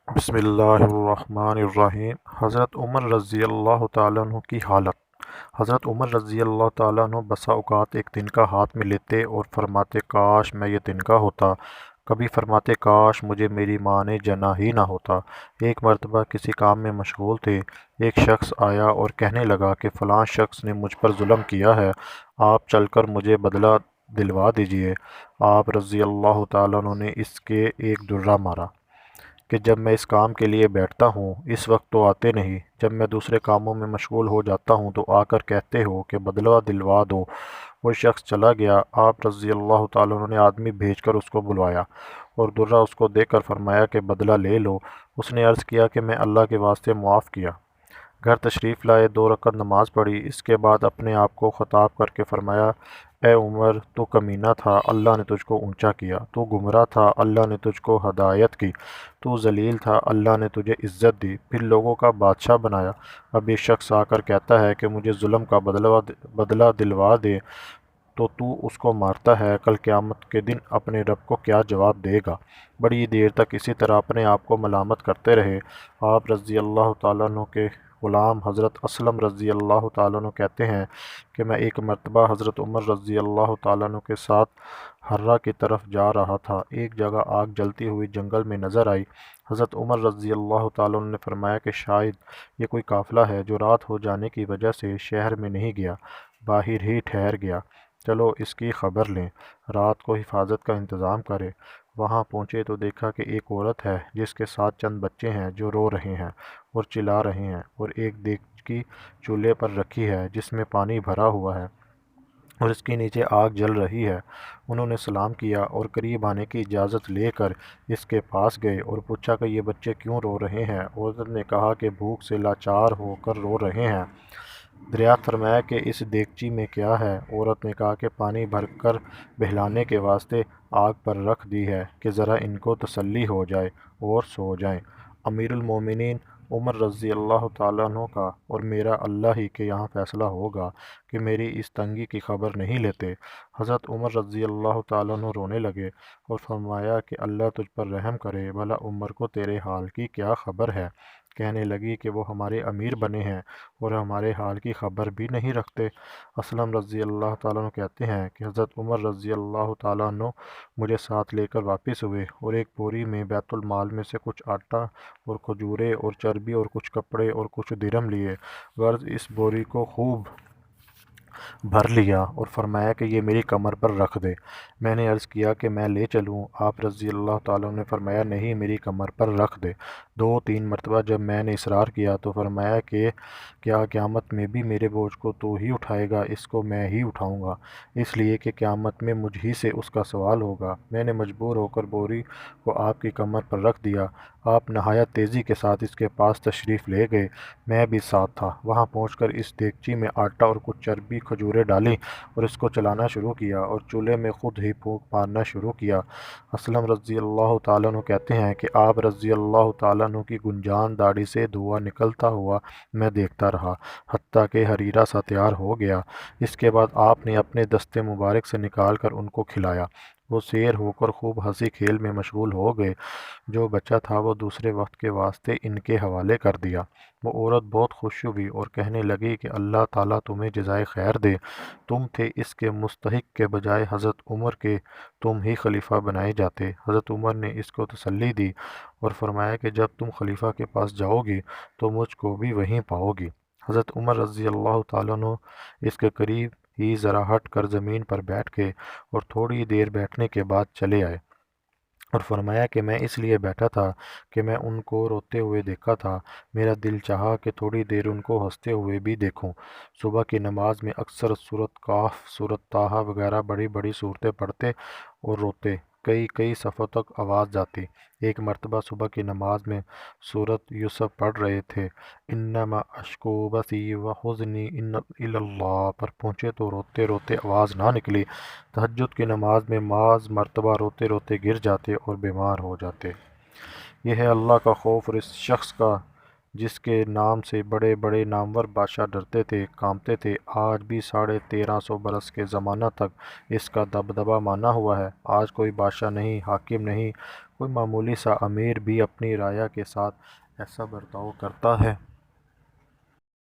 بسم اللہ الرحمن الرحیم۔ حضرت عمر رضی اللہ تعالیٰ عنہ کی حالت۔ حضرت عمر رضی اللہ تعالیٰ عنہ بسا اوقات ایک تنکا ہاتھ میں لیتے اور فرماتے کاش میں یہ تنکا ہوتا، کبھی فرماتے کاش مجھے میری ماں نے جنا ہی نہ ہوتا۔ ایک مرتبہ کسی کام میں مشغول تھے، ایک شخص آیا اور کہنے لگا کہ فلاں شخص نے مجھ پر ظلم کیا ہے، آپ چل کر مجھے بدلہ دلوا دیجئے۔ آپ رضی اللہ تعالیٰ عنہ نے اس کے ایک درہ مارا کہ جب میں اس کام کے لیے بیٹھتا ہوں اس وقت تو آتے نہیں، جب میں دوسرے کاموں میں مشغول ہو جاتا ہوں تو آ کر کہتے ہو کہ بدلہ دلوا دو۔ وہ شخص چلا گیا۔ آپ رضی اللہ تعالیٰ عنہ نے آدمی بھیج کر اس کو بلوایا اور درہ اس کو دے کر فرمایا کہ بدلہ لے لو۔ اس نے عرض کیا کہ میں اللہ کے واسطے معاف کیا۔ گھر تشریف لائے، 2 رکعت نماز پڑھی، اس کے بعد اپنے آپ کو خطاب کر کے فرمایا، اے عمر، تو کمینہ تھا، اللہ نے تجھ کو اونچا کیا، تو گمراہ تھا، اللہ نے تجھ کو ہدایت کی، تو ذلیل تھا، اللہ نے تجھے عزت دی، پھر لوگوں کا بادشاہ بنایا۔ اب یہ شخص آ کر کہتا ہے کہ مجھے ظلم کا بدلہ دلوا دے، تو اس کو مارتا ہے، کل قیامت کے دن اپنے رب کو کیا جواب دے گا؟ بڑی دیر تک اسی طرح اپنے آپ کو ملامت کرتے رہے۔ آپ رضی اللہ تعالیٰ عنہ کے غلام حضرت اسلم رضی اللہ تعالیٰ عنہ کہتے ہیں کہ میں ایک مرتبہ حضرت عمر رضی اللہ تعالیٰ عنہ کے ساتھ ہرہ کی طرف جا رہا تھا۔ ایک جگہ آگ جلتی ہوئی جنگل میں نظر آئی۔ حضرت عمر رضی اللہ تعالیٰ عنہ نے فرمایا کہ شاید یہ کوئی قافلہ ہے جو رات ہو جانے کی وجہ سے شہر میں نہیں گیا، باہر ہی ٹھہر گیا، چلو اس کی خبر لیں، رات کو حفاظت کا انتظام کرے۔ وہاں پہنچے تو دیکھا کہ ایک عورت ہے جس کے ساتھ چند بچے ہیں جو رو رہے ہیں اور چلا رہے ہیں، اور ایک دیگچی چولہے پر رکھی ہے جس میں پانی بھرا ہوا ہے اور اس کے نیچے آگ جل رہی ہے۔ انہوں نے سلام کیا اور قریب آنے کی اجازت لے کر اس کے پاس گئے اور پوچھا کہ یہ بچے کیوں رو رہے ہیں؟ عورت نے کہا کہ بھوک سے لاچار ہو کر رو رہے ہیں۔ دریافت فرمایا کہ اس دیگچی میں کیا ہے؟ عورت نے کہا کہ پانی بھر کر بہلانے کے واسطے آگ پر رکھ دی ہے کہ ذرا ان کو تسلی ہو جائے اور سو جائیں۔ امیر المومنین عمر رضی اللہ تعالیٰ عنہ کا اور میرا اللہ ہی کے یہاں فیصلہ ہوگا کہ میری اس تنگی کی خبر نہیں لیتے۔ حضرت عمر رضی اللہ تعالیٰ عنہ رونے لگے اور فرمایا کہ اللہ تجھ پر رحم کرے، بھلا عمر کو تیرے حال کی کیا خبر ہے؟ کہنے لگی کہ وہ ہمارے امیر بنے ہیں اور ہمارے حال کی خبر بھی نہیں رکھتے۔ اسلم رضی اللہ تعالیٰ عنہ کہتے ہیں کہ حضرت عمر رضی اللہ تعالیٰ عنہ مجھے ساتھ لے کر واپس ہوئے اور ایک بوری میں بیت المال میں سے کچھ آٹا اور کھجورے اور چربی اور کچھ کپڑے اور کچھ درم لیے، غرض اس بوری کو خوب بھر لیا اور فرمایا کہ یہ میری کمر پر رکھ دے۔ میں نے عرض کیا کہ میں لے چلوں؟ آپ رضی اللہ تعالیٰ عنہ نے فرمایا نہیں، میری کمر پر رکھ دے۔ 2-3 مرتبہ جب میں نے اصرار کیا تو فرمایا کہ کیا قیامت میں بھی میرے بوجھ کو تو ہی اٹھائے گا؟ اس کو میں ہی اٹھاؤں گا، اس لیے کہ قیامت میں مجھ ہی سے اس کا سوال ہوگا۔ میں نے مجبور ہو کر بوری کو آپ کی کمر پر رکھ دیا۔ آپ نہایت تیزی کے ساتھ اس کے پاس تشریف لے گئے، میں بھی ساتھ تھا۔ وہاں پہنچ کر اس دیگچی میں آٹا اور کچھ چربی کھجوریں ڈالیں اور اس کو چلانا شروع کیا اور چولہے میں خود ہی پھونک مارنا شروع کیا۔ اسلم رضی اللہ تعالیٰ عنہ کہتے ہیں کہ آپ رضی اللہ تعالیٰ عنہ کی گنجان داڑھی سے دھواں نکلتا ہوا میں دیکھتا رہا، حتیٰ کہ حریرہ سا تیار ہو گیا۔ اس کے بعد آپ نے اپنے دستے مبارک سے نکال کر ان کو کھلایا۔ وہ سیر ہو کر خوب ہنسی کھیل میں مشغول ہو گئے۔ جو بچا تھا وہ دوسرے وقت کے واسطے ان کے حوالے کر دیا۔ وہ عورت بہت خوش ہوئی اور کہنے لگی کہ اللہ تعالیٰ تمہیں جزائے خیر دے، تم تھے اس کے مستحق کے بجائے حضرت عمر کے تم ہی خلیفہ بنائے جاتے۔ حضرت عمر نے اس کو تسلی دی اور فرمایا کہ جب تم خلیفہ کے پاس جاؤ گی تو مجھ کو بھی وہیں پاؤ گی۔ حضرت عمر رضی اللہ تعالیٰ عنہ اس کے قریب ہی ذرا ہٹ کر زمین پر بیٹھ گئے اور تھوڑی دیر بیٹھنے کے بعد چلے آئے اور فرمایا کہ میں اس لیے بیٹھا تھا کہ میں ان کو روتے ہوئے دیکھا تھا، میرا دل چاہا کہ تھوڑی دیر ان کو ہنستے ہوئے بھی دیکھوں۔ صبح کی نماز میں اکثر سورۃ کہف، سورۃ طٰہٰ وغیرہ بڑی بڑی صورتیں پڑھتے اور روتے، کئی کئی صفوں تک آواز جاتی۔ ایک مرتبہ صبح کی نماز میں سورۃ یوسف پڑھ رہے تھے، انما اشکو بثی و حزنی الی اللہ پر پہنچے تو روتے روتے آواز نہ نکلی۔ تہجد کی نماز میں بعض مرتبہ روتے روتے گر جاتے اور بیمار ہو جاتے۔ یہ ہے اللہ کا خوف اور اس شخص کا جس کے نام سے بڑے بڑے نامور بادشاہ ڈرتے تھے، کانپتے تھے، آج بھی 1350 برس کے زمانہ تک اس کا دبدبہ مانا ہوا ہے۔ آج کوئی بادشاہ نہیں، حاکم نہیں، کوئی معمولی سا امیر بھی اپنی رعایا کے ساتھ ایسا برتاؤ کرتا ہے۔